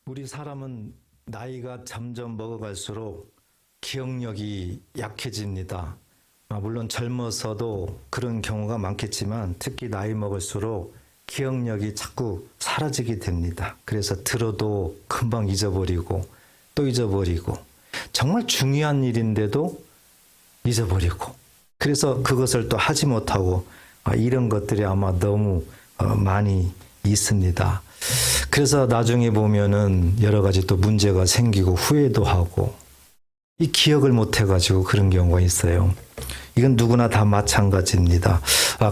우리 사람은 나이가 점점 먹어갈수록 기억력이 약해집니다. 물론 젊어서도 그런 경우가 많겠지만 특히 나이 먹을수록 기억력이 자꾸 사라지게 됩니다. 그래서 들어도 금방 잊어버리고 또 잊어버리고 정말 중요한 일인데도 잊어버리고 그래서 그것을 또 하지 못하고 이런 것들이 아마 너무 많이 있습니다. 그래서 나중에 보면은 여러 가지 또 문제가 생기고 후회도 하고 이 기억을 못 해가지고 그런 경우가 있어요. 이건 누구나 다 마찬가지입니다.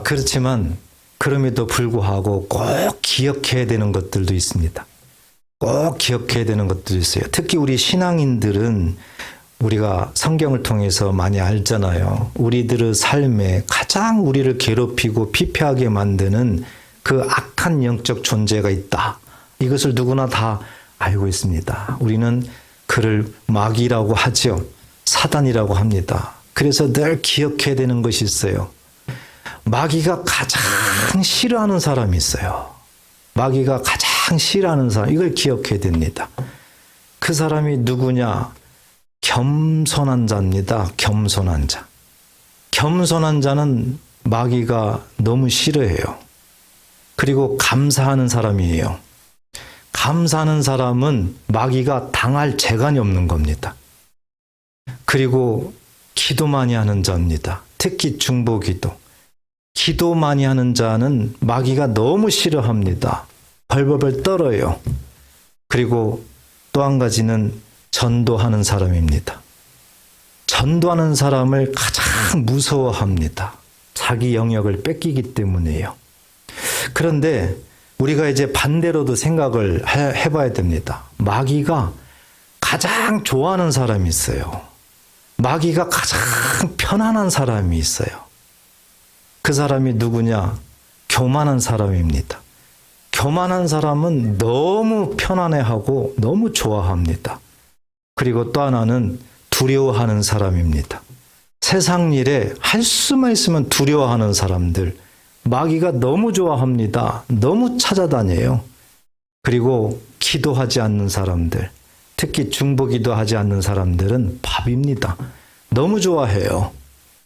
그렇지만 그럼에도 불구하고 꼭 기억해야 되는 것들도 있습니다. 꼭 기억해야 되는 것들도 있어요. 특히 우리 신앙인들은 우리가 성경을 통해서 많이 알잖아요. 우리들의 삶에 가장 우리를 괴롭히고 피폐하게 만드는 그 악한 영적 존재가 있다. 이것을 누구나 다 알고 있습니다. 우리는 그를 마귀라고 하죠. 사단이라고 합니다. 그래서 늘 기억해야 되는 것이 있어요. 마귀가 가장 싫어하는 사람이 있어요. 마귀가 가장 싫어하는 사람, 이걸 기억해야 됩니다. 그 사람이 누구냐? 겸손한 자입니다. 겸손한 자. 겸손한 자는 마귀가 너무 싫어해요. 그리고 감사하는 사람이에요. 감사하는 사람은 마귀가 당할 재간이 없는 겁니다. 그리고 기도 많이 하는 자입니다. 특히 중보기도. 기도 많이 하는 자는 마귀가 너무 싫어합니다. 벌벌벌 떨어요. 그리고 또 한 가지는 전도하는 사람입니다. 전도하는 사람을 가장 무서워합니다. 자기 영역을 뺏기기 때문이에요. 그런데 우리가 이제 반대로도 생각을 해봐야 됩니다. 마귀가 가장 좋아하는 사람이 있어요. 마귀가 가장 편안한 사람이 있어요. 그 사람이 누구냐? 교만한 사람입니다. 교만한 사람은 너무 편안해하고 너무 좋아합니다. 그리고 또 하나는 두려워하는 사람입니다. 세상 일에 할 수만 있으면 두려워하는 사람들. 마귀가 너무 좋아합니다. 너무 찾아다녀요. 그리고 기도하지 않는 사람들, 특히 중보기도 하지 않는 사람들은 밥입니다. 너무 좋아해요.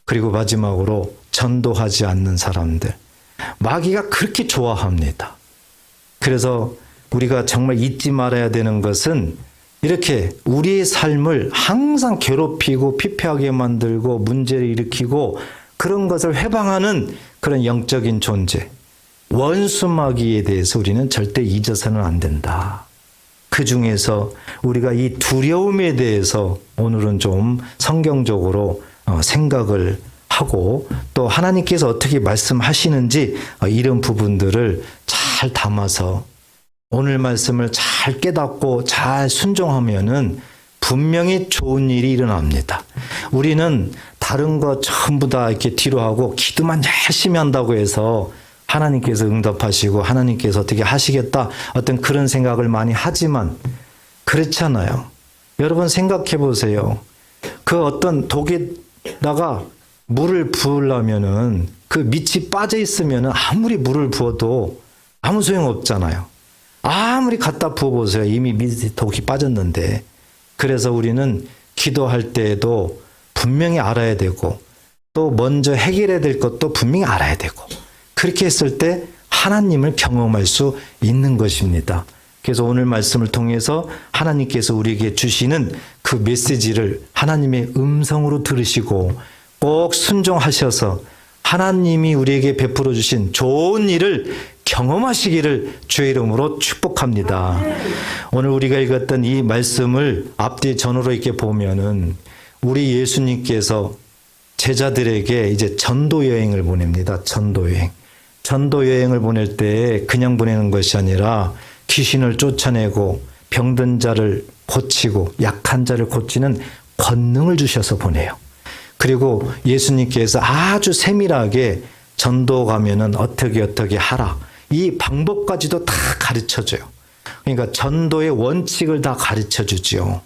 그리고 마지막으로 전도하지 않는 사람들. 마귀가 그렇게 좋아합니다. 그래서 우리가 정말 잊지 말아야 되는 것은 이렇게 우리의 삶을 항상 괴롭히고 피폐하게 만들고 문제를 일으키고 그런 것을 해방하는 그런 영적인 존재, 원수 마귀에 대해서 우리는 절대 잊어서는 안 된다. 그 중에서 우리가 이 두려움에 대해서 오늘은 좀 성경적으로 생각을 하고 또 하나님께서 어떻게 말씀하시는지 이런 부분들을 잘 담아서 오늘 말씀을 잘 깨닫고 잘 순종하면은 분명히 좋은 일이 일어납니다. 우리는 다른 거 전부 다 이렇게 뒤로 하고 기도만 열심히 한다고 해서 하나님께서 응답하시고 하나님께서 어떻게 하시겠다 어떤 그런 생각을 많이 하지만 그렇잖아요. 여러분 생각해 보세요. 그 어떤 독에다가 물을 부으려면은 그 밑이 빠져 있으면은 아무리 물을 부어도 아무 소용 없잖아요. 아무리 갖다 부어보세요. 이미 밑에 독이 빠졌는데. 그래서 우리는 기도할 때에도 분명히 알아야 되고 또 먼저 해결해야 될 것도 분명히 알아야 되고 그렇게 했을 때 하나님을 경험할 수 있는 것입니다. 그래서 오늘 말씀을 통해서 하나님께서 우리에게 주시는 그 메시지를 하나님의 음성으로 들으시고 꼭 순종하셔서 하나님이 우리에게 베풀어 주신 좋은 일을 경험하시기를 주의 이름으로 축복합니다. 오늘 우리가 읽었던 이 말씀을 앞뒤 전후로 이렇게 보면은 우리 예수님께서 제자들에게 이제 전도 여행을 보냅니다. 전도 여행. 전도 여행을 보낼 때 그냥 보내는 것이 아니라 귀신을 쫓아내고 병든 자를 고치고 약한 자를 고치는 권능을 주셔서 보내요. 그리고 예수님께서 아주 세밀하게 전도 가면은 어떻게 하라. 이 방법까지도 다 가르쳐줘요. 그러니까 전도의 원칙을 다 가르쳐주죠.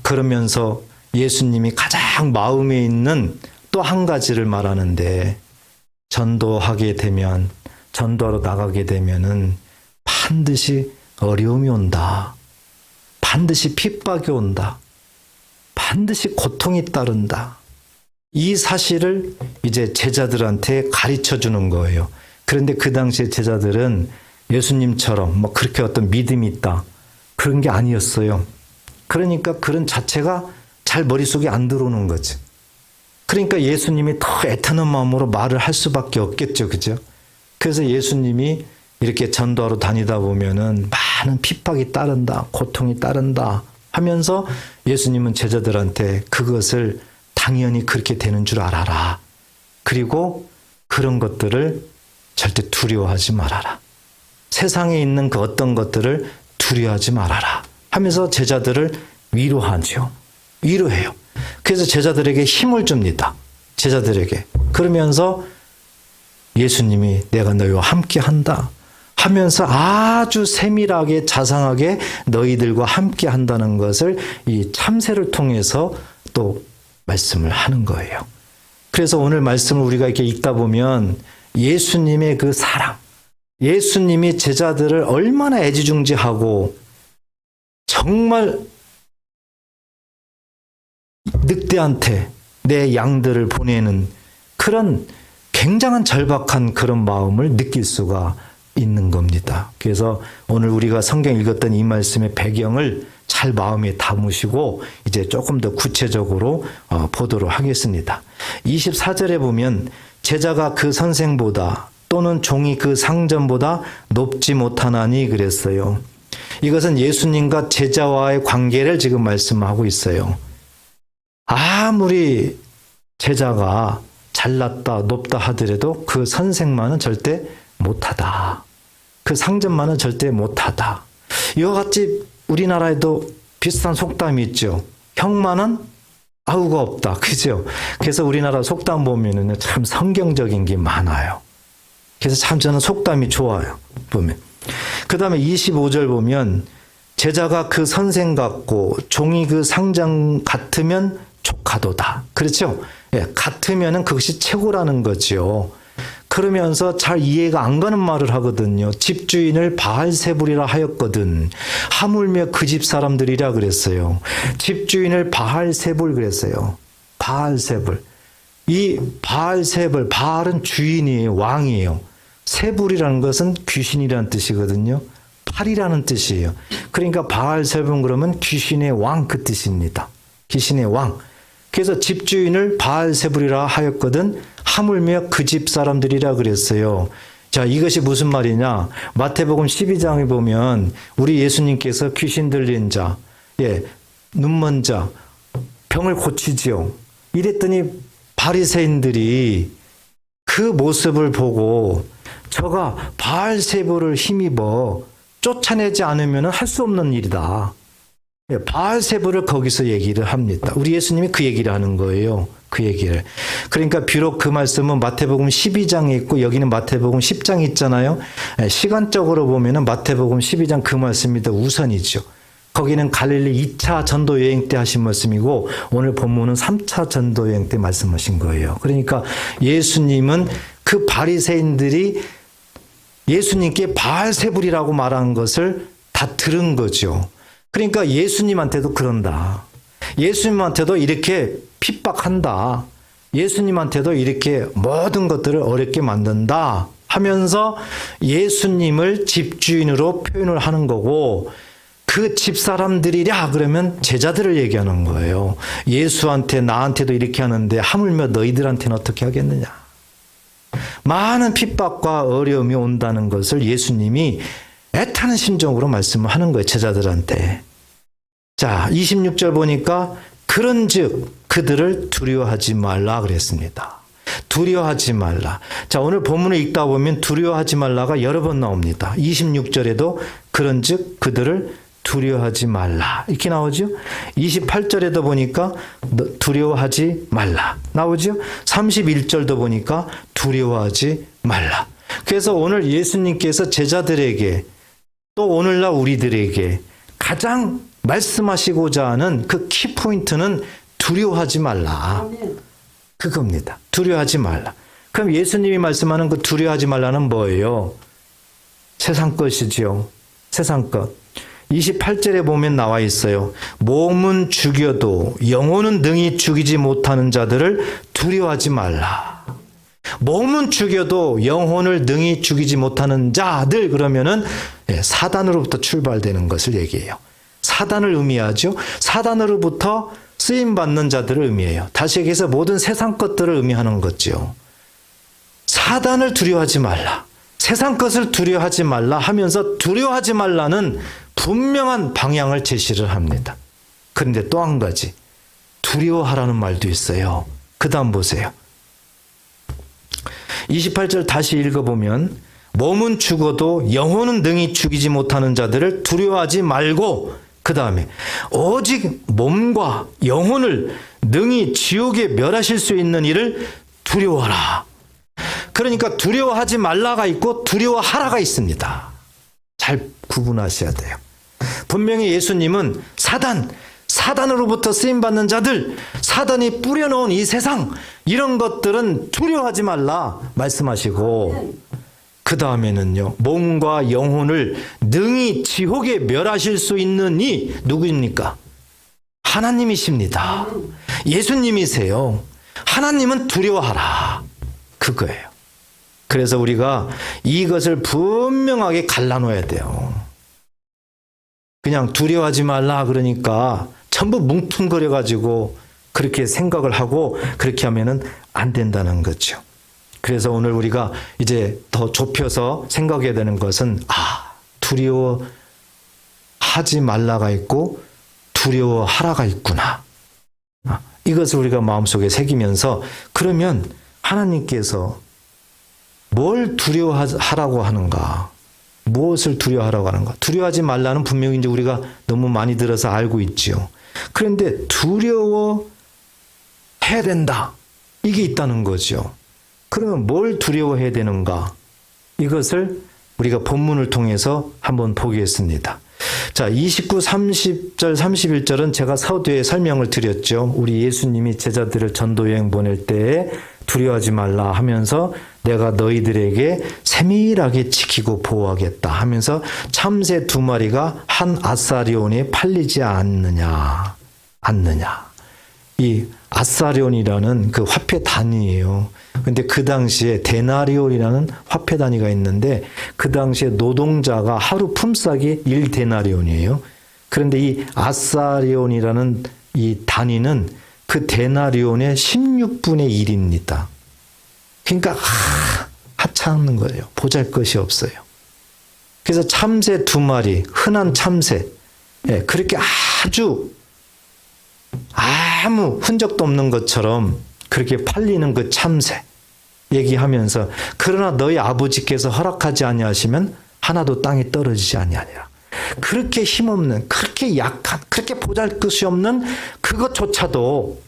그러면서 예수님이 가장 마음에 있는 또 한 가지를 말하는데 전도하게 되면 전도하러 나가게 되면은 반드시 어려움이 온다. 반드시 핍박이 온다. 반드시 고통이 따른다. 이 사실을 이제 제자들한테 가르쳐 주는 거예요. 그런데 그 당시에 제자들은 예수님처럼 뭐 그렇게 어떤 믿음이 있다. 그런 게 아니었어요. 그러니까 그런 자체가 잘 머릿속에 안 들어오는 거지. 그러니까 예수님이 더 애타는 마음으로 말을 할 수밖에 없겠죠. 그죠? 그래서 예수님이 이렇게 전도하러 다니다 보면은 많은 핍박이 따른다. 고통이 따른다. 하면서 예수님은 제자들한테 그것을 당연히 그렇게 되는 줄 알아라. 그리고 그런 것들을 절대 두려워하지 말아라. 세상에 있는 그 어떤 것들을 두려워하지 말아라. 하면서 제자들을 위로하죠. 위로해요. 그래서 제자들에게 힘을 줍니다. 제자들에게. 그러면서 예수님이 내가 너희와 함께 한다. 하면서 아주 세밀하게 자상하게 너희들과 함께 한다는 것을 이 참새를 통해서 또 말씀을 하는 거예요. 그래서 오늘 말씀을 우리가 이렇게 읽다 보면 예수님의 그 사랑, 예수님이 제자들을 얼마나 애지중지하고 정말 늑대한테 내 양들을 보내는 그런 굉장한 절박한 그런 마음을 느낄 수가 있는 겁니다. 그래서 오늘 우리가 성경 읽었던 이 말씀의 배경을 잘 마음에 담으시고 이제 조금 더 구체적으로 보도록 하겠습니다. 24절에 보면 제자가 그 선생보다 또는 종이 그 상전보다 높지 못하나니 그랬어요. 이것은 예수님과 제자와의 관계를 지금 말씀하고 있어요. 아무리 제자가 잘났다 높다 하더라도 그 선생만은 절대 못하다. 그 상전만은 절대 못하다. 이와 같이 우리나라에도 비슷한 속담이 있죠. 형만은 아우가 없다. 그죠? 그래서 우리나라 속담 보면은 참 성경적인 게 많아요. 그래서 참 저는 속담이 좋아요. 보면. 그 다음에 25절 보면 제자가 그 선생 같고 종이 그 상장 같으면 족하도다. 그렇죠? 예, 같으면은 그것이 최고라는 거죠. 그러면서 잘 이해가 안 가는 말을 하거든요. 집주인을 바알세불이라 하였거든. 하물며 그 집 사람들이라 그랬어요. 집주인을 바알세불 그랬어요. 바알세불. 이 바알세불, 바알은 주인이에요. 왕이에요. 세불이라는 것은 귀신이라는 뜻이거든요. 팔이라는 뜻이에요. 그러니까 바알세불 그러면 귀신의 왕 그 뜻입니다. 귀신의 왕. 그래서 집주인을 바알세불이라 하였거든. 하물며 그 집 사람들이라 그랬어요. 자, 이것이 무슨 말이냐? 마태복음 12장에 보면 우리 예수님께서 귀신 들린 자, 눈먼 자, 병을 고치지요. 이랬더니 바리새인들이 그 모습을 보고 저가 바알세불을 힘입어 쫓아내지 않으면 할 수 없는 일이다. 바알세불을 거기서 얘기를 합니다. 우리 예수님이 그 얘기를 하는 거예요. 그 얘기를. 그러니까 비록 그 말씀은 마태복음 12장에 있고 여기는 마태복음 10장에 있잖아요. 시간적으로 보면은 마태복음 12장 그 말씀이 더 우선이죠. 거기는 갈릴리 2차 전도 여행 때 하신 말씀이고 오늘 본문은 3차 전도 여행 때 말씀하신 거예요. 그러니까 예수님은 그 바리새인들이 예수님께 바알세불이라고 말한 것을 다 들은 거죠. 그러니까 예수님한테도 그런다. 예수님한테도 이렇게 핍박한다. 예수님한테도 이렇게 모든 것들을 어렵게 만든다 하면서 예수님을 집주인으로 표현을 하는 거고 그 집사람들이랴 그러면 제자들을 얘기하는 거예요. 예수한테 나한테도 이렇게 하는데 하물며 너희들한테는 어떻게 하겠느냐. 많은 핍박과 어려움이 온다는 것을 예수님이 애타는 심정으로 말씀을 하는 거예요. 제자들한테. 자, 26절 보니까 그런즉 그들을 두려워하지 말라 그랬습니다. 두려워하지 말라. 자, 오늘 본문을 읽다 보면 두려워하지 말라가 여러 번 나옵니다. 26절에도 그런즉 그들을 두려워하지 말라 이렇게 나오죠. 28절에도 보니까 두려워하지 말라 나오죠. 31절도 보니까 두려워하지 말라. 그래서 오늘 예수님께서 제자들에게 또 오늘날 우리들에게 가장 말씀하시고자 하는 그 키포인트는 두려워하지 말라. 그겁니다. 두려워하지 말라. 그럼 예수님이 말씀하는 그 두려워하지 말라는 뭐예요? 세상 것이지요. 세상 것. 28절에 보면 나와 있어요. 몸은 죽여도 영혼은 능히 죽이지 못하는 자들을 두려워하지 말라. 몸은 죽여도 영혼을 능히 죽이지 못하는 자들, 그러면은 사단으로부터 출발되는 것을 얘기해요. 사단을 의미하죠. 사단으로부터 쓰임받는 자들을 의미해요. 다시 얘기해서 모든 세상 것들을 의미하는 거죠. 사단을 두려워하지 말라. 세상 것을 두려워하지 말라 하면서 두려워하지 말라는 분명한 방향을 제시를 합니다. 그런데 또 한 가지, 두려워하라는 말도 있어요. 그 다음 보세요. 28절 다시 읽어보면 몸은 죽어도 영혼은 능히 죽이지 못하는 자들을 두려워하지 말고, 그 다음에 오직 몸과 영혼을 능히 지옥에 멸하실 수 있는 이를 두려워하라. 그러니까 두려워하지 말라가 있고 두려워하라가 있습니다. 잘 구분하셔야 돼요. 분명히 예수님은 사단으로부터 쓰임받는 자들, 사단이 뿌려놓은 이 세상, 이런 것들은 두려워하지 말라 말씀하시고, 그 다음에는요, 몸과 영혼을 능히 지옥에 멸하실 수 있는 이 누구입니까? 하나님이십니다. 예수님이세요. 하나님은 두려워하라. 그거예요. 그래서 우리가 이것을 분명하게 갈라놓아야 돼요. 그냥 두려워하지 말라 그러니까 전부 뭉뚱그려가지고 그렇게 생각을 하고 그렇게 하면은 안 된다는 거죠. 그래서 오늘 우리가 이제 더 좁혀서 생각해야 되는 것은, 두려워하지 말라가 있고 두려워하라가 있구나. 이것을 우리가 마음속에 새기면서, 그러면 하나님께서 뭘 두려워하라고 하는가? 무엇을 두려워하라고 하는가? 두려워하지 말라는 분명히 이제 우리가 너무 많이 들어서 알고 있지요. 그런데 두려워해야 된다. 이게 있다는 거죠. 그러면 뭘 두려워해야 되는가? 이것을 우리가 본문을 통해서 한번 보겠습니다. 자, 29, 30절, 31절은 제가 서두에 설명을 드렸죠. 우리 예수님이 제자들을 전도여행 보낼 때에 두려워하지 말라 하면서 내가 너희들에게 세밀하게 지키고 보호하겠다 하면서 참새 2마리가 한 아사리온에 팔리지 않느냐. 이 아사리온이라는 그 화폐 단위예요. 근데 그 당시에 데나리온이라는 화폐 단위가 있는데 그 당시에 노동자가 하루 품삯이 1데나리온이에요. 그런데 이 아사리온이라는 이 단위는 그 데나리온의 16분의 1입니다. 그러니까 하찮은 거예요. 보잘것이 없어요. 그래서 참새 2마리, 흔한 참새, 그렇게 아주 아무 흔적도 없는 것처럼 그렇게 팔리는 그 참새 얘기하면서, 그러나 너희 아버지께서 허락하지 아니하시면 하나도 땅에 떨어지지 아니하니라. 그렇게 힘없는, 그렇게 약한, 그렇게 보잘것이 없는 그것조차도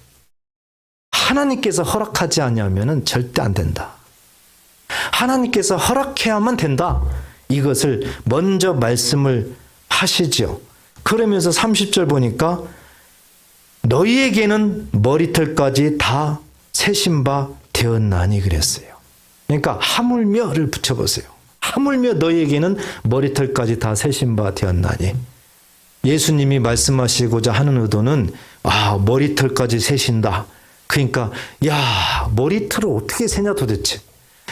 하나님께서 허락하지 아니하면 절대 안 된다. 하나님께서 허락해야만 된다. 이것을 먼저 말씀을 하시죠. 그러면서 30절 보니까 너희에게는 머리털까지 다 세신 바 되었나니 그랬어요. 그러니까 하물며를 붙여보세요. 하물며 너희에게는 머리털까지 다 세신 바 되었나니. 예수님이 말씀하시고자 하는 의도는 머리털까지 세신다. 그러니까 머리털을 어떻게 세냐 도대체.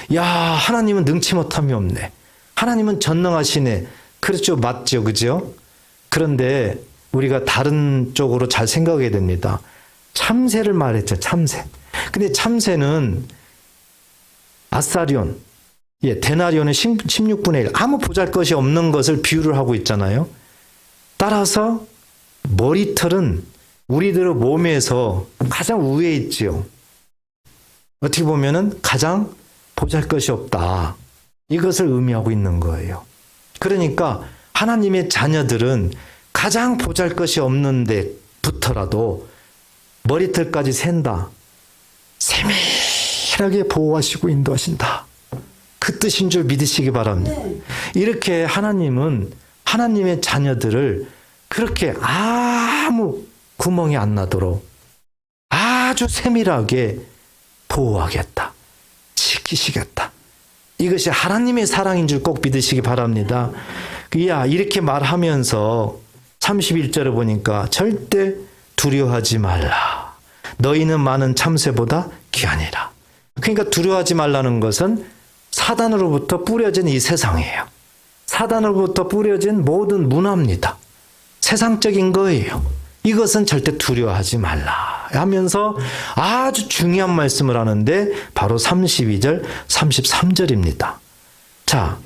하나님은 능치 못함이 없네. 하나님은 전능하시네. 그렇죠. 맞죠. 그죠? 그런데 우리가 다른 쪽으로 잘 생각해야 됩니다. 참새를 말했죠. 참새. 근데 참새는 아사리온, 데나리온의 16분의 1, 아무 보잘것이 없는 것을 비유를 하고 있잖아요. 따라서 머리털은 우리들 몸에서 가장 위에 있지요. 어떻게 보면은 가장 보잘것이 없다. 이것을 의미하고 있는 거예요. 그러니까 하나님의 자녀들은 가장 보잘것이 없는데 부터라도 머리털까지 센다. 세밀하게 보호하시고 인도하신다. 그 뜻인 줄 믿으시기 바랍니다. 이렇게 하나님은 하나님의 자녀들을 그렇게 아무 구멍이 안 나도록 아주 세밀하게 보호하겠다. 지키시겠다. 이것이 하나님의 사랑인 줄 꼭 믿으시기 바랍니다. 야, 이렇게 말하면서 31절에 보니까 절대 두려워하지 말라. 너희는 많은 참새보다 귀하니라. 그러니까 두려워하지 말라는 것은 사단으로부터 뿌려진 이 세상이에요. 사단으로부터 뿌려진 모든 문화입니다. 세상적인 거예요. 이것은 절대 두려워하지 말라 하면서 아주 중요한 말씀을 하는데 바로 32절, 33절입니다. 자,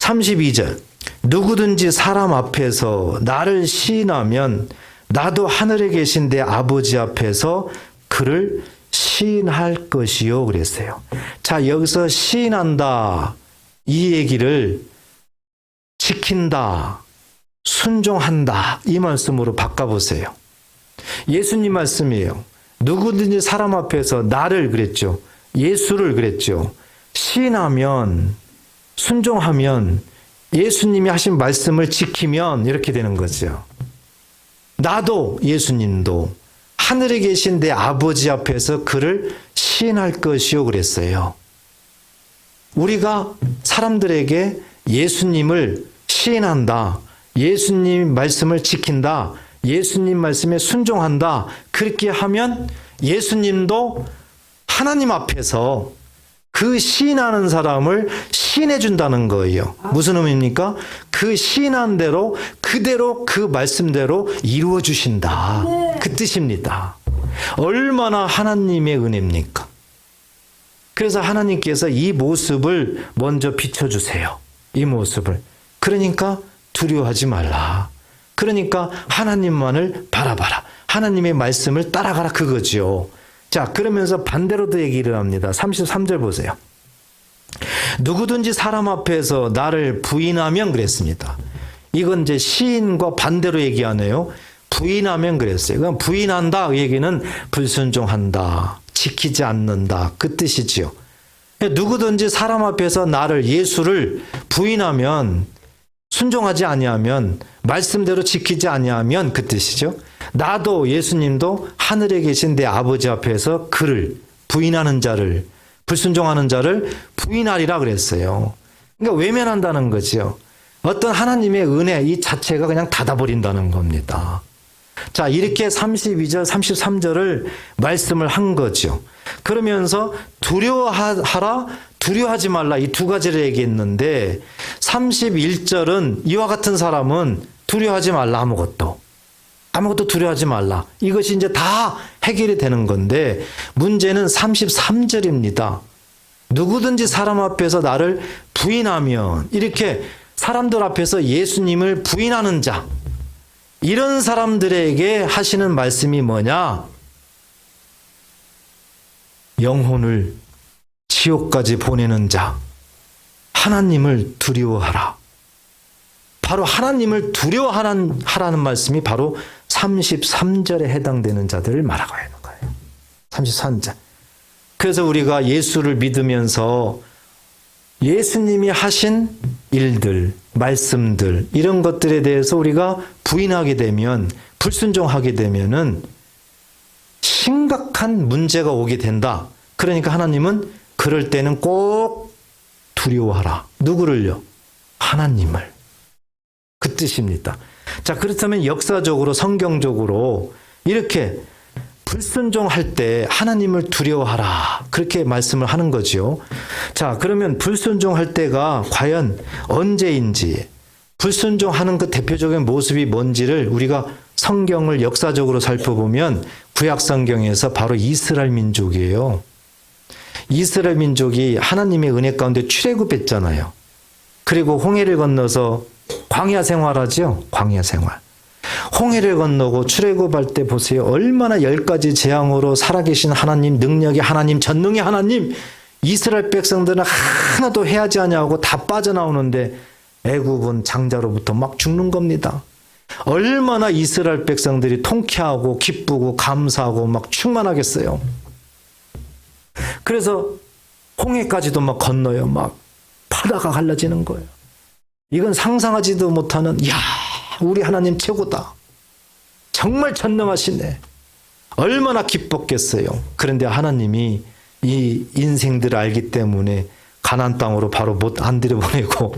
32절. 누구든지 사람 앞에서 나를 시인하면 나도 하늘에 계신 내 아버지 앞에서 그를 시인할 것이요 그랬어요. 자, 여기서 시인한다 이 얘기를 지킨다, 순종한다 이 말씀으로 바꿔보세요. 예수님 말씀이에요. 누구든지 사람 앞에서 나를 그랬죠. 예수를 그랬죠. 시인하면, 순종하면, 예수님이 하신 말씀을 지키면 이렇게 되는 거죠. 나도 예수님도 하늘에 계신 내 아버지 앞에서 그를 시인할 것이요 그랬어요. 우리가 사람들에게 예수님을 시인한다, 예수님 말씀을 지킨다, 예수님 말씀에 순종한다 그렇게 하면 예수님도 하나님 앞에서 그 시인하는 사람을 시인해 준다는 거예요. 무슨 의미입니까? 그 시인한 대로 그대로 그 말씀대로 이루어 주신다. 그 뜻입니다. 얼마나 하나님의 은혜입니까? 그래서 하나님께서 이 모습을 먼저 비춰주세요. 이 모습을. 그러니까 두려워하지 말라. 그러니까 하나님만을 바라봐라. 하나님의 말씀을 따라가라 그거죠. 자, 그러면서 반대로도 얘기를 합니다. 33절 보세요. 누구든지 사람 앞에서 나를 부인하면 그랬습니다. 이건 이제 시인과 반대로 얘기하네요. 부인하면 그랬어요. 그럼 부인한다 얘기는 불순종한다, 지키지 않는다 그 뜻이지요. 누구든지 사람 앞에서 나를 예수를 부인하면, 순종하지 아니하면, 말씀대로 지키지 아니하면 그 뜻이죠. 나도 예수님도 하늘에 계신 내 아버지 앞에서 그를 부인하는 자를, 불순종하는 자를 부인하리라 그랬어요. 그러니까 외면한다는 거죠. 어떤 하나님의 은혜 이 자체가 그냥 닫아버린다는 겁니다. 자, 이렇게 32절, 33절을 말씀을 한 거죠. 그러면서 두려워하라, 두려워하지 말라 이 두 가지를 얘기했는데 31절은 이와 같은 사람은 두려워하지 말라 아무것도 두려워하지 말라. 이것이 이제 다 해결이 되는 건데 문제는 33절입니다. 누구든지 사람 앞에서 나를 부인하면 이렇게 사람들 앞에서 예수님을 부인하는 자 이런 사람들에게 하시는 말씀이 뭐냐? 영혼을 지옥까지 보내는 자 하나님을 두려워하라. 바로 하나님을 두려워하라는 말씀이 바로 33절에 해당되는 자들을 말하고 있는 거예요. 33절. 그래서 우리가 예수를 믿으면서 예수님이 하신 일들, 말씀들 이런 것들에 대해서 우리가 부인하게 되면, 불순종하게 되면은 심각한 문제가 오게 된다. 그러니까 하나님은 그럴 때는 꼭 두려워하라. 누구를요? 하나님을. 그 뜻입니다. 자, 그렇다면 역사적으로 성경적으로 이렇게 불순종할 때 하나님을 두려워하라 그렇게 말씀을 하는 거죠. 자, 그러면 불순종할 때가 과연 언제인지, 불순종하는 그 대표적인 모습이 뭔지를 우리가 성경을 역사적으로 살펴보면 구약 성경에서 바로 이스라엘 민족이에요. 이스라엘 민족이 하나님의 은혜 가운데 출애굽했잖아요. 그리고 홍해를 건너서 광야 생활하죠. 광야 생활. 홍해를 건너고 출애굽할 때 보세요. 얼마나 10가지 재앙으로 살아계신 하나님, 능력의 하나님, 전능의 하나님, 이스라엘 백성들은 하나도 해하지 아니하고 다 빠져나오는데 애굽은 장자로부터 막 죽는 겁니다. 얼마나 이스라엘 백성들이 통쾌하고 기쁘고 감사하고 막 충만하겠어요. 그래서 홍해까지도 막 건너요. 막 바다가 갈라지는 거예요. 이건 상상하지도 못하는, 이야, 우리 하나님 최고다. 정말 전능하시네. 얼마나 기뻤겠어요. 그런데 하나님이 이 인생들을 알기 때문에 가나안 땅으로 바로 못 안 들여보내고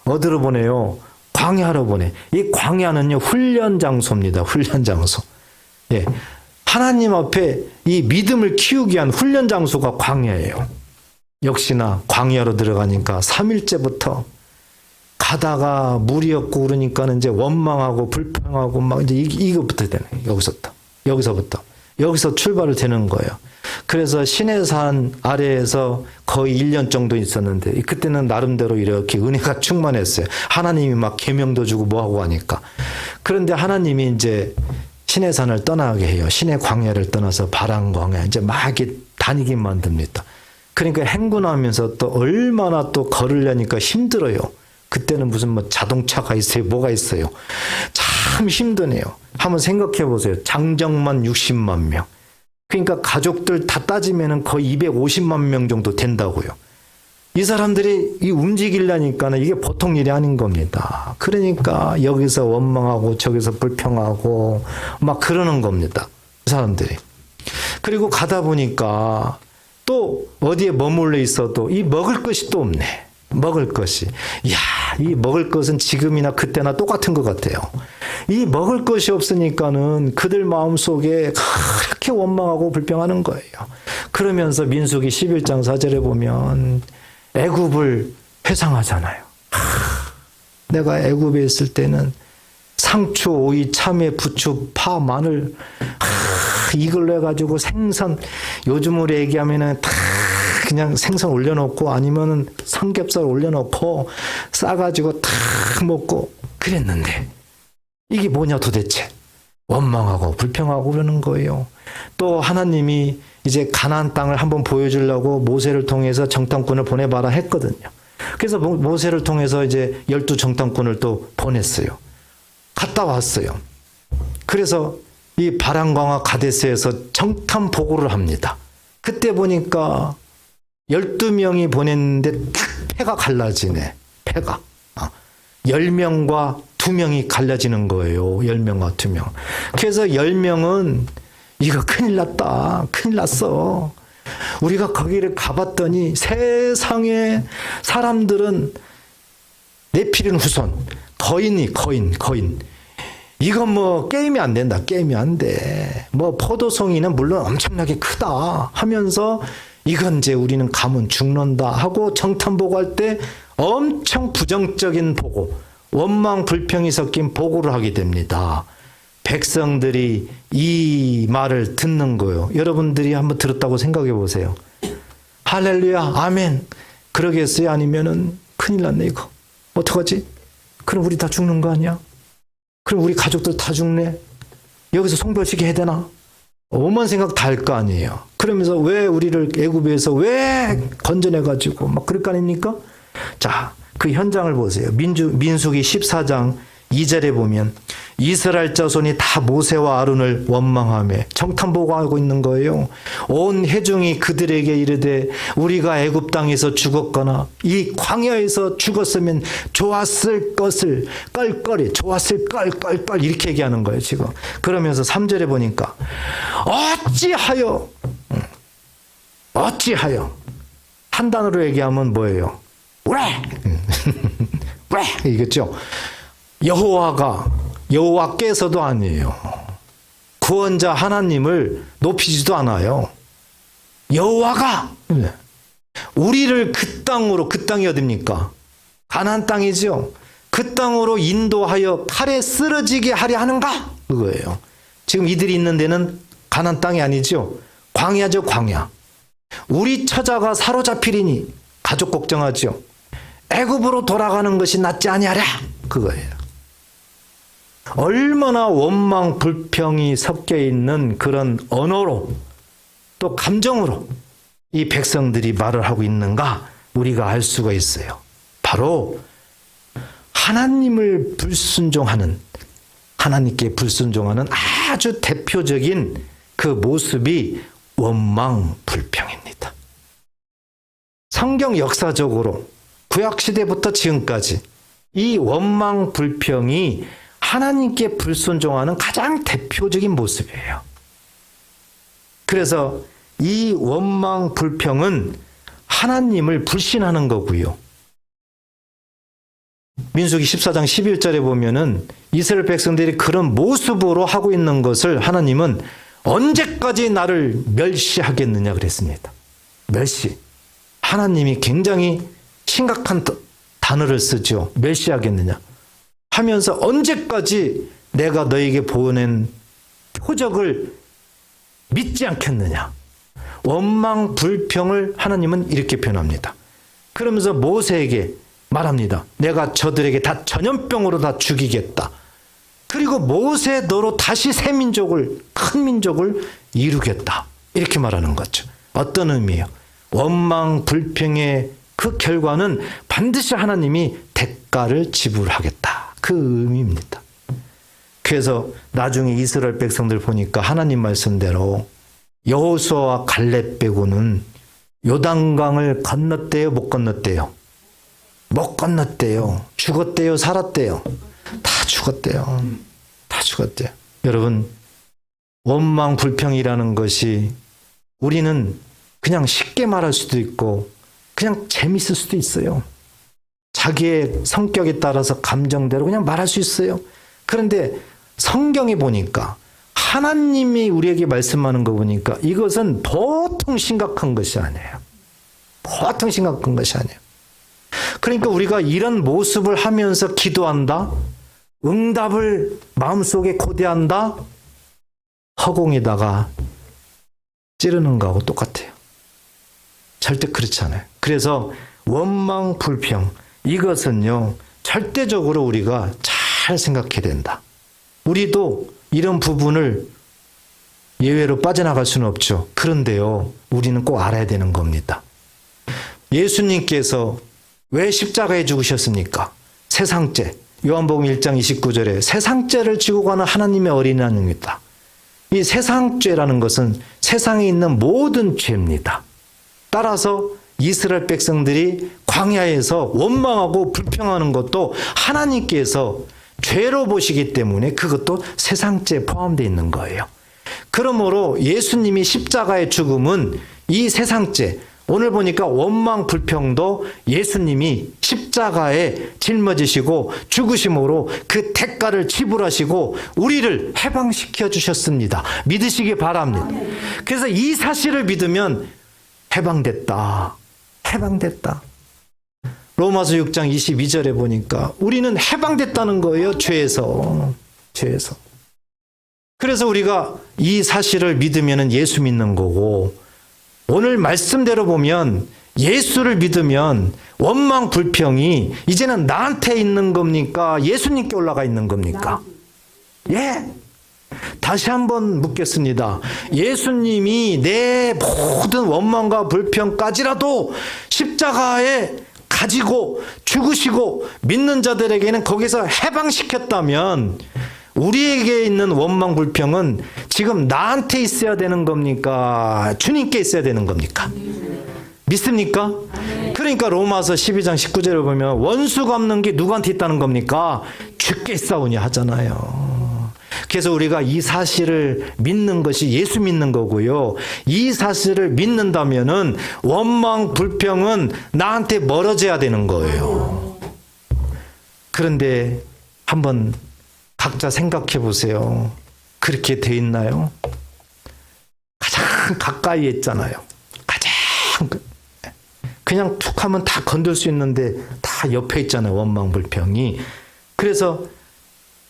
어디로 보내요? 광야로 보내. 이 광야는요, 훈련 장소입니다. 훈련 장소. 예. 하나님 앞에 이 믿음을 키우기 위한 훈련 장소가 광야예요. 역시나 광야로 들어가니까 3일째부터 가다가 물이 없고 그러니까는 이제 원망하고 불평하고 막 이제 이것부터 되는 거예요. 여기서부터 출발을 되는 거예요. 그래서 시내산 아래에서 거의 1년 정도 있었는데 그때는 나름대로 이렇게 은혜가 충만했어요. 하나님이 막 계명도 주고 뭐하고 하니까. 그런데 하나님이 이제 시내산을 떠나게 해요. 시내 광야를 떠나서 바람 광야 이제 막 이렇게 다니게 만듭니다. 그러니까 행군하면서 또 얼마나 또 걸으려니까 힘들어요. 그때는 무슨 뭐 자동차가 있어요. 뭐가 있어요. 참 힘드네요. 한번 생각해 보세요. 장정만 60만 명. 그러니까 가족들 다 따지면 거의 250만 명 정도 된다고요. 이 사람들이 이 움직이려니까는 이게 보통 일이 아닌 겁니다. 그러니까 여기서 원망하고 저기서 불평하고 막 그러는 겁니다. 이 사람들이. 그리고 가다 보니까 또 어디에 머물러 있어도 이 먹을 것이 또 없네. 먹을 것이. 이야, 이 먹을 것은 지금이나 그때나 똑같은 것 같아요. 이 먹을 것이 없으니까는 그들 마음속에 그렇게 원망하고 불평하는 거예요. 그러면서 민수기 11장 4절에 보면 애굽을 회상하잖아요. 내가 애굽에 있을 때는 상추, 오이, 참외, 부추, 파, 마늘 이걸로 해가지고 생선 요즘으로 얘기하면은 다 그냥 생선 올려놓고 아니면은 삼겹살 올려놓고 싸가지고 다 먹고 그랬는데 이게 뭐냐 도대체. 원망하고 불평하고 그러는 거예요. 또 하나님이 이제 가나안 땅을 한번 보여주려고 모세를 통해서 정탐꾼을 보내봐라 했거든요. 그래서 모세를 통해서 이제 12 정탐꾼을 또 보냈어요. 갔다 왔어요. 그래서 이 바람광화 가데스에서 정탐 보고를 합니다. 그때 보니까 12명이 보냈는데 딱 패가 갈라지네. 패가. 10명과 2명이 갈라지는 거예요. 10명과 2명. 그래서 10명은 이거 큰일 났다. 큰일 났어. 우리가 거기를 가봤더니 세상에 사람들은 네피린 후손. 거인. 이건 뭐 게임이 안 된다. 게임이 안 돼. 뭐 포도송이는 물론 엄청나게 크다 하면서 이건 이제 우리는 가면 죽는다 하고 정탐 보고할 때 엄청 부정적인 보고, 원망 불평이 섞인 보고를 하게 됩니다. 백성들이 이 말을 듣는 거예요. 여러분들이 한번 들었다고 생각해 보세요. 할렐루야, 아멘. 그러겠어요? 아니면은 큰일 났네 이거. 어떡하지? 그럼 우리 다 죽는 거 아니야? 그럼 우리 가족들 다 죽네? 여기서 송별식 해야 되나? 오만 생각 다 할 거 아니에요. 그러면서 왜 우리를 애굽에서 왜 건져내가지고 막 그럴 거 아닙니까? 자, 그 현장을 보세요. 민수기 14장 2절에 보면 이스라엘 자손이 다 모세와 아론을 원망하며 정탐 보고하고 있는 거예요. 온 회중이 그들에게 이르되 우리가 애굽 땅에서 죽었거나 이 광야에서 죽었으면 좋았을 것을 껄껄이 좋았을 껄껄껄 이렇게 얘기하는 거예요 지금. 그러면서 3절에 보니까 어찌하여 한 단어로 얘기하면 뭐예요? 왜? 왜? 이겠죠? 여호와께서도 아니에요. 구원자 하나님을 높이지도 않아요. 여호와가 우리를 그 땅으로, 그 땅이 어딥니까? 가나안 땅이죠. 그 땅으로 인도하여 칼에 쓰러지게 하려 하는가? 그거예요. 지금 이들이 있는 데는 가나안 땅이 아니죠. 광야죠, 광야. 우리 처자가 사로잡히리니 가족 걱정하죠. 애굽으로 돌아가는 것이 낫지 아니하랴? 그거예요. 얼마나 원망 불평이 섞여 있는 그런 언어로 또 감정으로 이 백성들이 말을 하고 있는가 우리가 알 수가 있어요. 바로 하나님을 불순종하는, 하나님께 불순종하는 아주 대표적인 그 모습이 원망 불평입니다. 성경 역사적으로 구약시대부터 지금까지 이 원망 불평이 하나님께 불순종하는 가장 대표적인 모습이에요. 그래서 이 원망 불평은 하나님을 불신하는 거고요. 민수기 14장 11절에 보면은 이스라엘 백성들이 그런 모습으로 하고 있는 것을 하나님은 언제까지 나를 멸시하겠느냐 그랬습니다. 멸시. 하나님이 굉장히 심각한 단어를 쓰죠. 멸시하겠느냐 하면서 언제까지 내가 너에게 보낸 표적을 믿지 않겠느냐. 원망 불평을 하나님은 이렇게 표현합니다. 그러면서 모세에게 말합니다. 내가 저들에게 다 전염병으로 다 죽이겠다. 그리고 모세 너로 다시 새 민족을, 큰 민족을 이루겠다. 이렇게 말하는 거죠. 어떤 의미예요? 원망 불평의 그 결과는 반드시 하나님이 대가를 지불하겠다. 그 의미입니다. 그래서 나중에 이스라엘 백성들 보니까 하나님 말씀대로 여호수아와 갈렙 빼고는 요단강을 건넜대요, 못 건넜대요? 못 건넜대요. 죽었대요, 살았대요? 다 죽었대요. 다 죽었대요. 여러분, 원망 불평이라는 것이 우리는 그냥 쉽게 말할 수도 있고 그냥 재밌을 수도 있어요. 자기의 성격에 따라서 감정대로 그냥 말할 수 있어요. 그런데 성경에 보니까 하나님이 우리에게 말씀하는 거 보니까 이것은 보통 심각한 것이 아니에요. 보통 심각한 것이 아니에요. 그러니까 우리가 이런 모습을 하면서 기도한다, 응답을 마음속에 고대한다, 허공에다가 찌르는 거하고 똑같아요. 절대 그렇지 않아요. 그래서 원망 불평, 이것은요 절대적으로 우리가 잘 생각해야 된다. 우리도 이런 부분을 예외로 빠져나갈 수는 없죠. 그런데요, 우리는 꼭 알아야 되는 겁니다. 예수님께서 왜 십자가에 죽으셨습니까? 세상죄, 요한복음 1장 29절에 세상죄를 지고 가는 하나님의 어린 양입니다. 이 세상죄라는 것은 세상에 있는 모든 죄입니다. 따라서 이스라엘 백성들이 광야에서 원망하고 불평하는 것도 하나님께서 죄로 보시기 때문에 그것도 세상죄에 포함되어 있는 거예요. 그러므로 예수님이 십자가의 죽음은 이 세상죄, 오늘 보니까 원망 불평도 예수님이 십자가에 짊어지시고 죽으심으로 그 대가를 지불하시고 우리를 해방시켜 주셨습니다. 믿으시기 바랍니다. 그래서 이 사실을 믿으면 해방됐다. 해방됐다. 로마서 6장 22절에 보니까 우리는 해방됐다는 거예요. 죄에서. 죄에서. 그래서 우리가 이 사실을 믿으면 예수 믿는 거고, 오늘 말씀대로 보면 예수를 믿으면 원망 불평이 이제는 나한테 있는 겁니까? 예수님께 올라가 있는 겁니까? 예. 다시 한번 묻겠습니다. 예수님이 내 모든 원망과 불평까지라도 십자가에 가지고 죽으시고 믿는 자들에게는 거기서 해방시켰다면 우리에게 있는 원망 불평은 지금 나한테 있어야 되는 겁니까? 주님께 있어야 되는 겁니까? 믿습니까? 그러니까 로마서 12장 19절을 보면 원수 갚는 게 누구한테 있다는 겁니까? 주께 싸우냐 하잖아요. 그래서 우리가 이 사실을 믿는 것이 예수 믿는 거고요. 이 사실을 믿는다면은 원망 불평은 나한테 멀어져야 되는 거예요. 그런데 한번 각자 생각해 보세요. 그렇게 돼 있나요? 가장 가까이에 있잖아요. 가장 그냥 툭 하면 다 건들 수 있는데 다 옆에 있잖아요. 원망 불평이. 그래서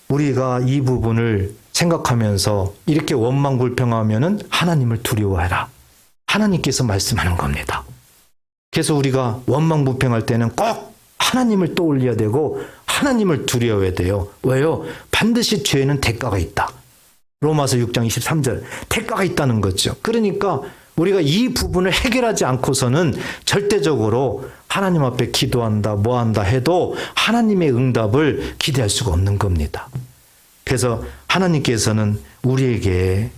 우리가 이 부분을 생각하면서 이렇게 원망 불평하면은 하나님을 두려워해라. 하나님께서 말씀하는 겁니다. 그래서 우리가 원망 불평할 때는 꼭 하나님을 떠올려야 되고 하나님을 두려워해야 돼요. 왜요? 반드시 죄에는 대가가 있다. 로마서 6장 23절 대가가 있다는 거죠. 그러니까 우리가 이 부분을 해결하지 않고서는 절대적으로 하나님 앞에 기도한다, 뭐한다 해도 하나님의 응답을 기대할 수가 없는 겁니다. 그래서 하나님께서는 우리에게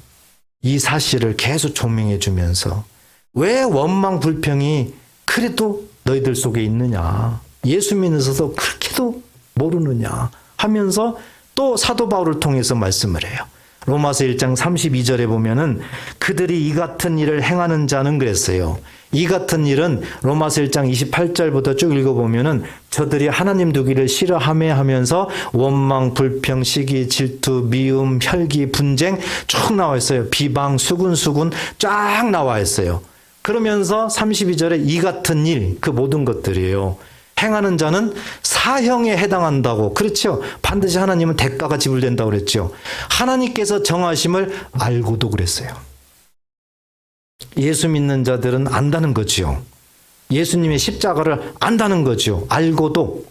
이 사실을 계속 조명해 주면서 왜 원망 불평이 그래도 너희들 속에 있느냐, 예수 믿으셔서 그렇게도 모르느냐 하면서 또 사도 바울을 통해서 말씀을 해요. 로마서 1장 32절에 보면은 그들이 이 같은 일을 행하는 자는 그랬어요. 이 같은 일은 로마서 1장 28절부터 쭉 읽어보면은 저들이 하나님 두기를 싫어하며 하면서 원망, 불평, 시기, 질투, 미움, 혈기, 분쟁 쭉 나와 있어요. 비방, 수군 쫙 나와 있어요. 그러면서 32절에 이 같은 일, 그 모든 것들이에요. 행하는 자는 사형에 해당한다고. 그렇죠. 반드시 하나님은 대가가 지불된다고 그랬죠. 하나님께서 정하심을 알고도 그랬어요. 예수 믿는 자들은 안다는 거지요. 예수님의 십자가를 안다는 거죠. 알고도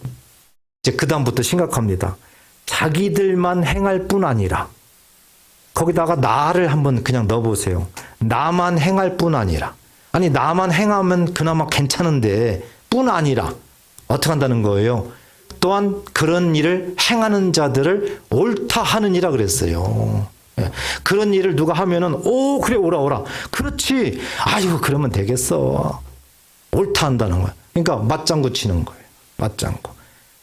이제 그 다음부터 심각합니다. 자기들만 행할 뿐 아니라, 거기다가 나를 한번 그냥 넣어보세요. 나만 행할 뿐 아니라, 아니 나만 행하면 그나마 괜찮은데 뿐 아니라 어떻게 한다는 거예요? 또한 그런 일을 행하는 자들을 옳다 하느니라 그랬어요. 그런 일을 누가 하면은 오 그래 오라 그렇지 아이고 그러면 되겠어 옳다 한다는 거야. 그러니까 맞장구 치는 거예요. 맞장구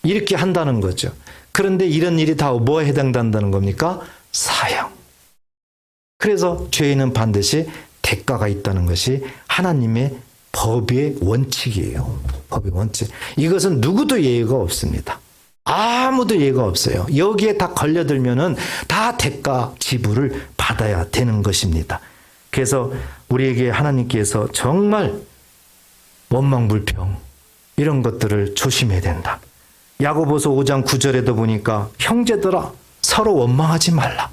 이렇게 한다는 거죠. 그런데 이런 일이 다 뭐에 해당된다는 겁니까? 사형. 그래서 죄인은 반드시 대가가 있다는 것이 하나님의 법의 원칙이에요. 법의 원칙. 이것은 누구도 예외가 없습니다. 아무도 예외가 없어요. 여기에 다 걸려들면은 다 대가 지불을 받아야 되는 것입니다. 그래서 우리에게 하나님께서 정말 원망불평 이런 것들을 조심해야 된다. 야고보서 5장 9절에도 보니까 형제들아 서로 원망하지 말라.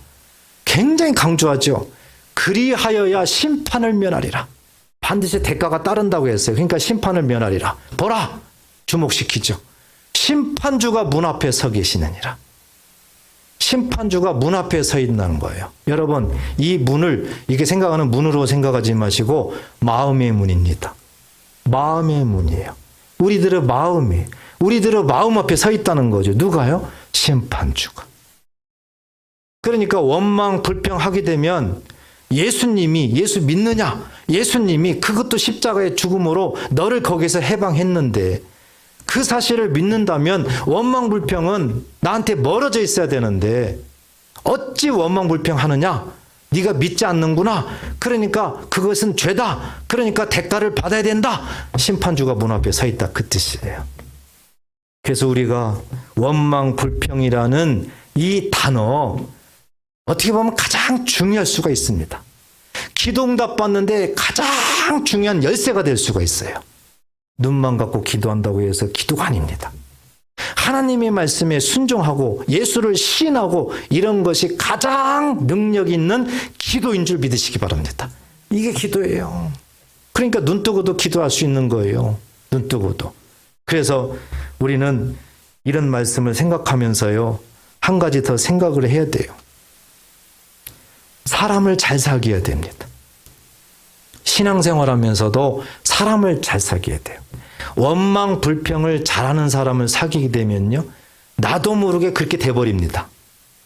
굉장히 강조하죠. 그리하여야 심판을 면하리라. 반드시 대가가 따른다고 했어요. 그러니까 심판을 면하리라. 보라! 주목시키죠. 심판주가 문 앞에 서 계시느니라. 심판주가 문 앞에 서 있다는 거예요. 여러분, 이 문을 이렇게 생각하는 문으로 생각하지 마시고 마음의 문입니다. 마음의 문이에요. 우리들의 마음 앞에 서 있다는 거죠. 누가요? 심판주가. 그러니까 원망, 불평하게 되면 예수님이 예수 믿느냐? 예수님이 그것도 십자가의 죽음으로 너를 거기서 해방했는데 그 사실을 믿는다면 원망불평은 나한테 멀어져 있어야 되는데 어찌 원망불평하느냐? 네가 믿지 않는구나. 그러니까 그것은 죄다. 그러니까 대가를 받아야 된다. 심판주가 문 앞에 서 있다. 그 뜻이에요. 그래서 우리가 원망불평이라는 이 단어 어떻게 보면 가장 중요할 수가 있습니다. 기도응답 받는데 가장 중요한 열쇠가 될 수가 있어요. 눈만 감고 기도한다고 해서 기도가 아닙니다. 하나님의 말씀에 순종하고 예수를 시인하고 이런 것이 가장 능력 있는 기도인 줄 믿으시기 바랍니다. 이게 기도예요. 그러니까 눈 뜨고도 기도할 수 있는 거예요. 눈 뜨고도. 그래서 우리는 이런 말씀을 생각하면서요. 한 가지 더 생각을 해야 돼요. 사람을 잘 사귀어야 됩니다. 신앙생활하면서도 사람을 잘 사귀어야 돼요. 원망, 불평을 잘하는 사람을 사귀게 되면요. 나도 모르게 그렇게 돼버립니다.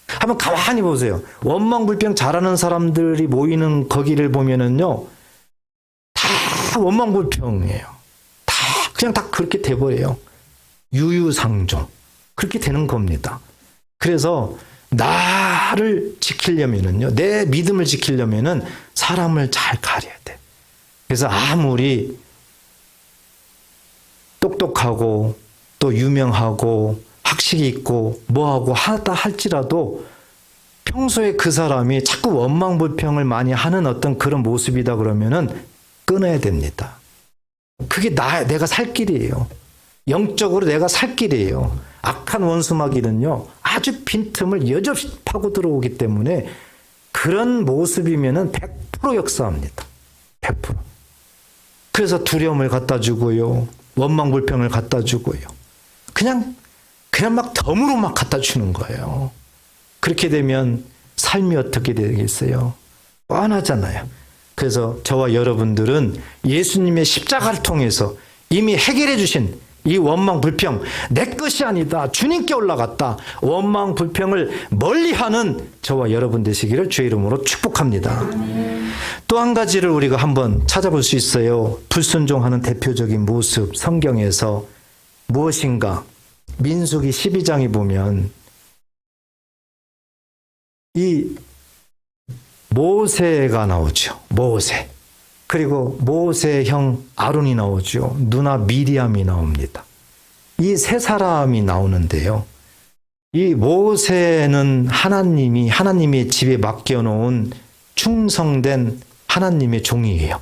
한번 가만히 보세요. 원망, 불평 잘하는 사람들이 모이는 거기를 보면은요. 다 원망, 불평이에요. 그냥 다 그렇게 돼버려요. 유유상종. 그렇게 되는 겁니다. 그래서 나를 지키려면은요, 내 믿음을 지키려면은 사람을 잘 가려야 돼. 그래서 아무리 똑똑하고 또 유명하고 학식이 있고 뭐하고 하다 할지라도 평소에 그 사람이 자꾸 원망불평을 많이 하는 어떤 그런 모습이다 그러면은 끊어야 됩니다. 그게 내가 살 길이에요. 영적으로 내가 살 길이에요. 악한 원수마귀는요, 아주 빈틈을 여지없이 파고 들어오기 때문에 그런 모습이면은 100% 역사합니다. 100%. 그래서 두려움을 갖다 주고요. 원망불평을 갖다 주고요. 그냥 막 덤으로 막 갖다 주는 거예요. 그렇게 되면 삶이 어떻게 되겠어요? 뻔하잖아요. 그래서 저와 여러분들은 예수님의 십자가를 통해서 이미 해결해 주신 이 원망, 불평, 내 것이 아니다. 주님께 올라갔다. 원망, 불평을 멀리하는 저와 여러분 되시기를 주의 이름으로 축복합니다. 또 한 가지를 우리가 한번 찾아볼 수 있어요. 불순종하는 대표적인 모습, 성경에서 무엇인가? 민수기 12장에 보면 이 모세가 나오죠. 모세. 그리고 모세의 형 아론이 나오죠. 누나 미리암이 나옵니다. 이 세 사람이 나오는데요. 이 모세는 하나님의 집에 맡겨놓은 충성된 하나님의 종이에요.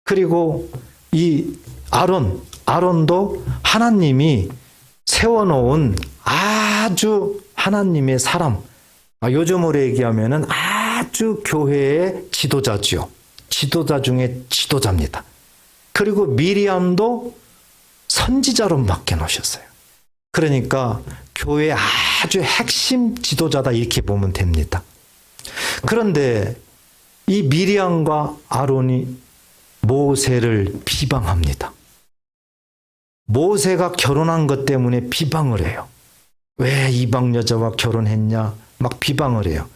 그리고 이 아론도 하나님이 세워놓은 아주 하나님의 사람, 요즘으로 얘기하면은 아주 교회의 지도자죠. 지도자 중에 지도자입니다. 그리고 미리암도 선지자로 맡겨놓으셨어요. 그러니까 교회의 아주 핵심 지도자다 이렇게 보면 됩니다. 그런데 이 미리암과 아론이 모세를 비방합니다. 모세가 결혼한 것 때문에 비방을 해요. 왜 이방 여자와 결혼했냐? 막 비방을 해요.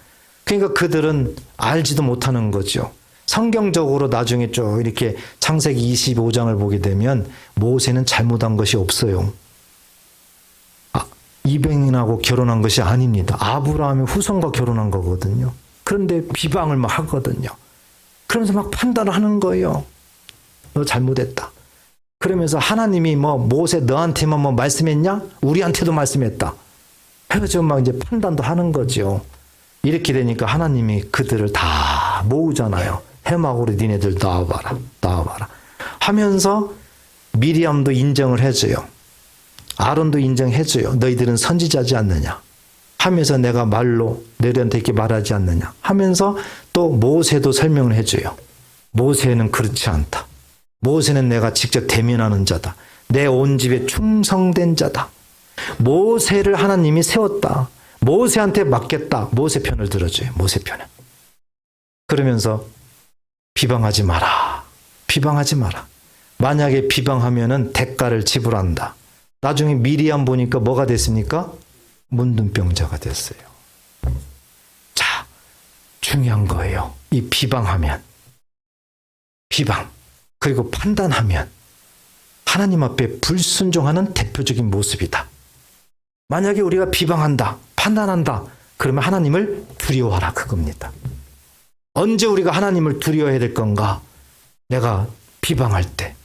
그러니까 그들은 알지도 못하는 거죠. 성경적으로 나중에 쭉 이렇게 창세기 25장을 보게 되면 모세는 잘못한 것이 없어요. 이방인하고 결혼한 것이 아닙니다. 아브라함의 후손과 결혼한 거거든요. 그런데 비방을 막 하거든요. 그러면서 막 판단을 하는 거예요. 너 잘못했다. 그러면서 하나님이 모세 너한테만 말씀했냐? 우리한테도 말씀했다. 해가지고 막 이제 판단도 하는 거죠. 이렇게 되니까 하나님이 그들을 다 모으잖아요. 해막으로 니네들 나와봐라. 하면서 미리암도 인정을 해줘요. 아론도 인정해줘요. 너희들은 선지자지 않느냐. 하면서 내가 말로 너희들한테 이렇게 말하지 않느냐. 하면서 또 모세도 설명을 해줘요. 모세는 그렇지 않다. 모세는 내가 직접 대면하는 자다. 내 온 집에 충성된 자다. 모세를 하나님이 세웠다. 모세한테 맡겼다. 모세 편을 들어줘요. 모세 편을. 그러면서 비방하지 마라. 비방하지 마라. 만약에 비방하면은 대가를 지불한다. 나중에 미리암 보니까 뭐가 됐습니까? 문둥병자가 됐어요. 자, 중요한 거예요. 이 비방하면. 비방. 그리고 판단하면 하나님 앞에 불순종하는 대표적인 모습이다. 만약에 우리가 비방한다, 판단한다, 그러면 하나님을 두려워하라 그겁니다. 언제 우리가 하나님을 두려워해야 될 건가? 내가 비방할 때,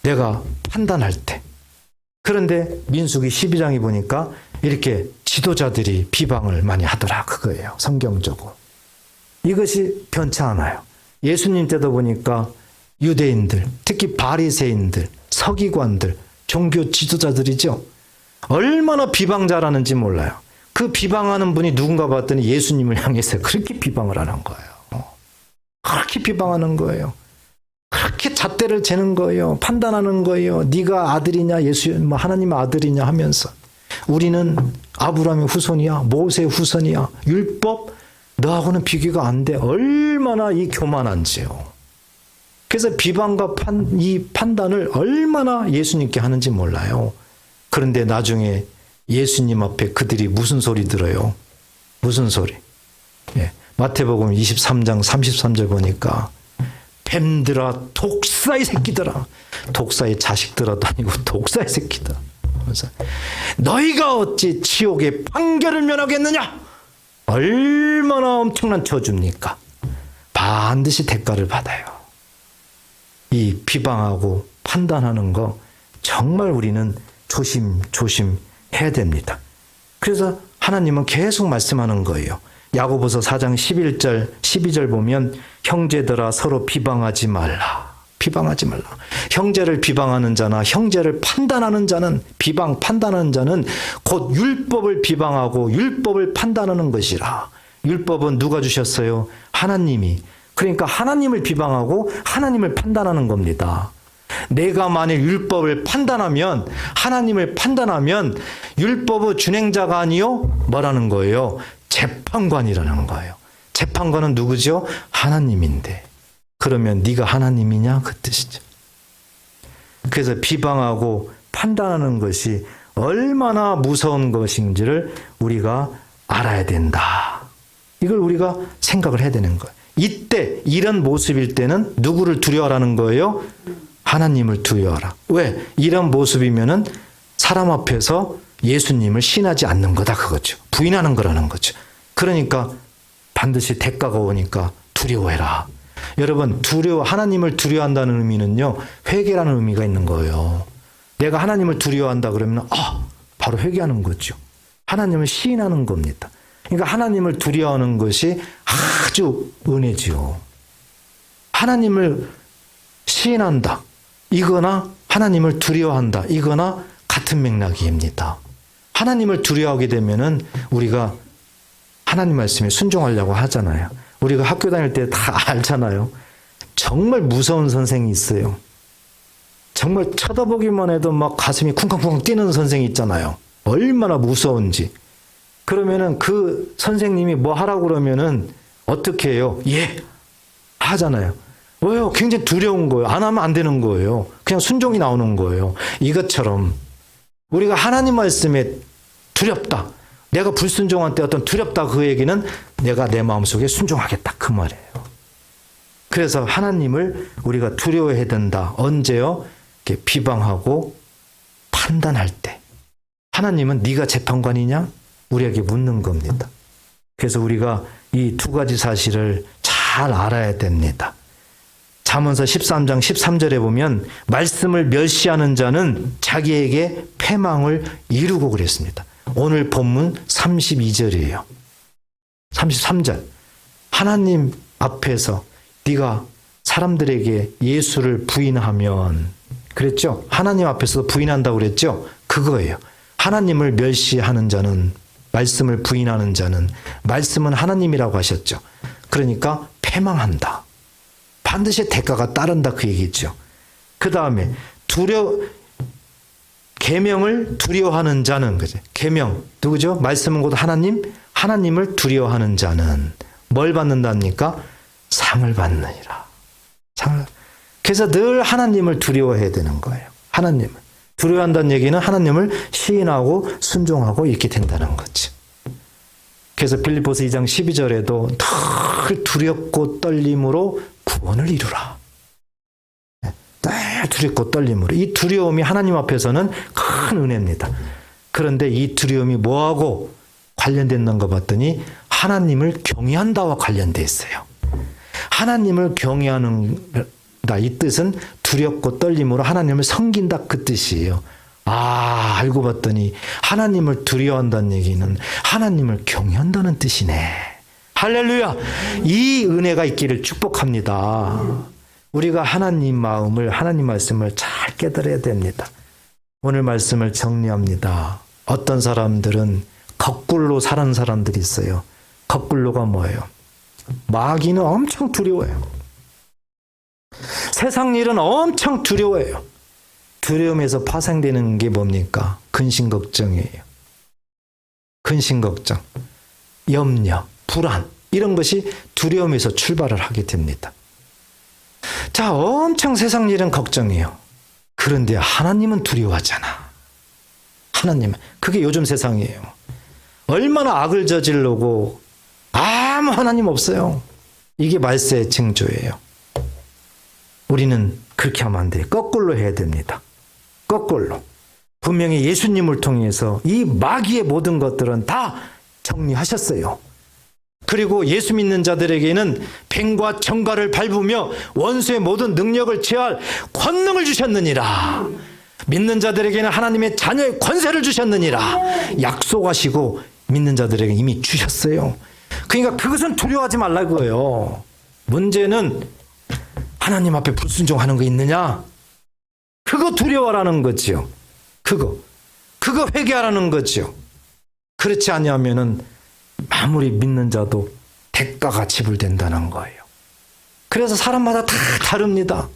내가 판단할 때. 그런데 민수기 12장에 보니까 이렇게 지도자들이 비방을 많이 하더라 그거예요. 성경적으로. 이것이 변치 않아요. 예수님 때도 보니까 유대인들, 특히 바리새인들, 서기관들, 종교 지도자들이죠. 얼마나 비방자라는지 몰라요. 그 비방하는 분이 누군가 봤더니 예수님을 향해서 그렇게 비방을 하는 거예요. 그렇게 비방하는 거예요. 그렇게 잣대를 재는 거예요. 판단하는 거예요. 네가 아들이냐, 하나님의 아들이냐 하면서 우리는 아브라함의 후손이야, 모세의 후손이야, 율법 너하고는 비교가 안 돼. 얼마나 이 교만한지요. 그래서 비방과 이 판단을 얼마나 예수님께 하는지 몰라요. 그런데 나중에 예수님 앞에 그들이 무슨 소리 들어요? 무슨 소리? 예, 마태복음 23장 33절 보니까 뱀들아, 독사의 새끼들아. 독사의 자식들아도 아니고 독사의 새끼들. 그래서 너희가 어찌 지옥의 판결을 면하겠느냐? 얼마나 엄청난 저주입니까? 반드시 대가를 받아요. 이 비방하고 판단하는 거 정말 우리는 조심해야 됩니다. 그래서 하나님은 계속 말씀하는 거예요. 야고보서 4장 11절, 12절 보면 형제들아 서로 비방하지 말라. 비방하지 말라. 형제를 비방하는 자나 형제를 판단하는 자는 판단하는 자는 곧 율법을 비방하고 율법을 판단하는 것이라. 율법은 누가 주셨어요? 하나님이. 그러니까 하나님을 비방하고 하나님을 판단하는 겁니다. 내가 만일 율법을 판단하면, 하나님을 판단하면 율법의 준행자가 아니요? 뭐라는 거예요? 재판관이라는 거예요. 재판관은 누구죠? 하나님인데. 그러면 네가 하나님이냐? 그 뜻이죠. 그래서 비방하고 판단하는 것이 얼마나 무서운 것인지를 우리가 알아야 된다. 이걸 우리가 생각을 해야 되는 거예요. 이때 이런 모습일 때는 누구를 두려워하라는 거예요? 하나님을 두려워하라. 왜? 이런 모습이면은 사람 앞에서 예수님을 신하지 않는 거다 그거죠. 부인하는 거라는 거죠. 그러니까 반드시 대가가 오니까 두려워해라. 여러분, 하나님을 두려워한다는 의미는요, 회개라는 의미가 있는 거예요. 내가 하나님을 두려워한다 그러면 바로 회개하는 거죠. 하나님을 시인하는 겁니다. 그러니까 하나님을 두려워하는 것이 아주 은혜지요. 하나님을 시인한다, 이거나 하나님을 두려워한다, 이거나 같은 맥락입니다. 하나님을 두려워하게 되면은 우리가 하나님 말씀에 순종하려고 하잖아요. 우리가 학교 다닐 때 다 알잖아요. 정말 무서운 선생이 있어요. 정말 쳐다보기만 해도 막 가슴이 쿵쾅쿵쾅 뛰는 선생이 있잖아요. 얼마나 무서운지. 그러면은 그 선생님이 뭐 하라고 그러면은 어떻게 해요? 예! 하잖아요. 왜요? 굉장히 두려운 거예요. 안 하면 안 되는 거예요. 그냥 순종이 나오는 거예요. 이것처럼 우리가 하나님 말씀에 두렵다, 내가 불순종한 때 어떤 두렵다, 그 얘기는 내가 내 마음속에 순종하겠다, 그 말이에요. 그래서 하나님을 우리가 두려워해야 된다. 언제요? 이렇게 비방하고 판단할 때. 하나님은 네가 재판관이냐? 우리에게 묻는 겁니다. 그래서 우리가 이 두 가지 사실을 잘 알아야 됩니다. 잠언서 13장 13절에 보면 말씀을 멸시하는 자는 자기에게 패망을 이루고 그랬습니다. 오늘 본문 32절이에요. 33절. 하나님 앞에서 네가 사람들에게 예수를 부인하면, 그랬죠? 하나님 앞에서 부인한다고 그랬죠? 그거예요. 하나님을 멸시하는 자는, 말씀을 부인하는 자는, 말씀은 하나님이라고 하셨죠. 그러니까 패망한다. 반드시 대가가 따른다, 그 얘기죠. 그 다음에 계명을 두려워하는 자는, 그죠? 계명 누구죠? 말씀은 곧 하나님을 두려워하는 자는 뭘 받는답니까? 상을 받느니라. 상을. 그래서 늘 하나님을 두려워해야 되는 거예요. 하나님을 두려워한다는 얘기는 하나님을 시인하고 순종하고 이렇게 된다는 거죠. 그래서 빌립보서 2장 12절에도 늘 두렵고 떨림으로 구원을 이루라. 늘 두렵고 떨림으로. 이 두려움이 하나님 앞에서는 큰 은혜입니다. 그런데 이 두려움이 뭐하고 관련된다는 거 봤더니 하나님을 경외한다와 관련돼 있어요. 하나님을 경외하는다, 이 뜻은 두렵고 떨림으로 하나님을 섬긴다, 그 뜻이에요. 알고 봤더니 하나님을 두려워한다는 얘기는 하나님을 경외한다는 뜻이네. 할렐루야. 이 은혜가 있기를 축복합니다. 우리가 하나님 마음을, 하나님 말씀을 잘 깨달아야 됩니다. 오늘 말씀을 정리합니다. 어떤 사람들은 거꾸로 사는 사람들이 있어요. 거꾸로가 뭐예요? 마귀는 엄청 두려워해요. 세상 일은 엄청 두려워해요. 두려움에서 파생되는 게 뭡니까? 근심걱정이에요. 근심걱정, 염려, 불안, 이런 것이 두려움에서 출발을 하게 됩니다. 자, 엄청 세상 일은 걱정이에요. 그런데 하나님은 두려워하잖아. 하나님은. 그게 요즘 세상이에요. 얼마나 악을 저지르고 아무 하나님 없어요. 이게 말세의 징조예요. 우리는 그렇게 하면 안 돼요. 거꾸로 해야 됩니다. 거꾸로. 분명히 예수님을 통해서 이 마귀의 모든 것들은 다 정리하셨어요. 그리고 예수 믿는 자들에게는 뱀과 정갈을 밟으며 원수의 모든 능력을 제할 권능을 주셨느니라. 믿는 자들에게는 하나님의 자녀의 권세를 주셨느니라. 약속하시고 믿는 자들에게 이미 주셨어요. 그러니까 그것은 두려워하지 말라고요. 문제는 하나님 앞에 불순종하는 거 있느냐? 그거 두려워라는 거지요. 그거 회개하라는 거지요. 그렇지 않으면은 아무리 믿는 자도 대가가 지불된다는 거예요. 그래서 사람마다 다 다릅니다.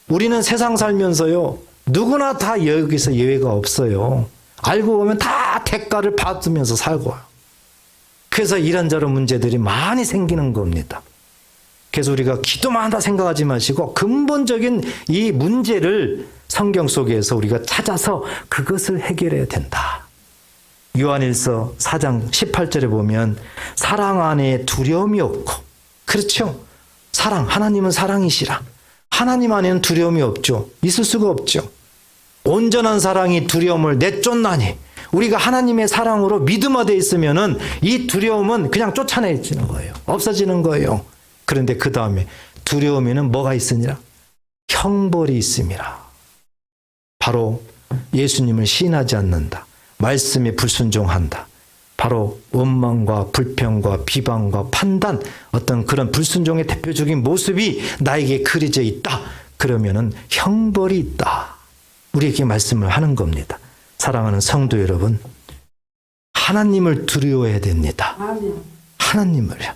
우리는 세상 살면서요, 누구나 다 여기서 예외가 없어요. 알고 보면 다 대가를 받으면서 살고요. 그래서 이런저런 문제들이 많이 생기는 겁니다. 그래서 우리가 기도만 한다 생각하지 마시고 근본적인 이 문제를 성경 속에서 우리가 찾아서 그것을 해결해야 된다. 요한일서 4장 18절에 보면 사랑 안에 두려움이 없고, 그렇죠? 사랑, 하나님은 사랑이시라. 하나님 안에는 두려움이 없죠. 있을 수가 없죠. 온전한 사랑이 두려움을 내쫓나니 우리가 하나님의 사랑으로 믿음화되어 있으면은 이 두려움은 그냥 쫓아내지는 거예요. 없어지는 거예요. 그런데 그 다음에 두려움에는 뭐가 있으니라? 형벌이 있음이라. 바로 예수님을 시인하지 않는다. 말씀에 불순종한다. 바로 원망과 불평과 비방과 판단, 어떤 그런 불순종의 대표적인 모습이 나에게 그려져 있다. 그러면은 형벌이 있다. 우리에게 말씀을 하는 겁니다. 사랑하는 성도 여러분, 하나님을 두려워해야 됩니다. 하나님을요.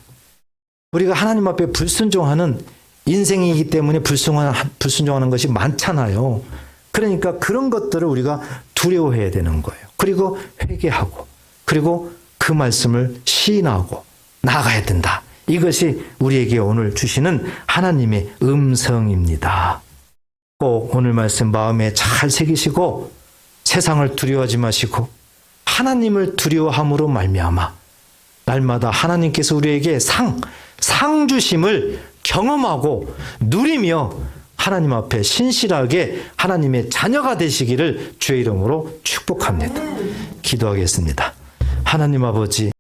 우리가 하나님 앞에 불순종하는 인생이기 때문에 불순종하는 것이 많잖아요. 그러니까 그런 것들을 우리가 두려워해야 되는 거예요. 그리고 회개하고, 그리고 그 말씀을 시인하고 나아가야 된다. 이것이 우리에게 오늘 주시는 하나님의 음성입니다. 꼭 오늘 말씀 마음에 잘 새기시고 세상을 두려워하지 마시고 하나님을 두려워함으로 말미암아 날마다 하나님께서 우리에게 상 주심을 경험하고 누리며 하나님 앞에 신실하게 하나님의 자녀가 되시기를 주의 이름으로 축복합니다. 기도하겠습니다. 하나님 아버지,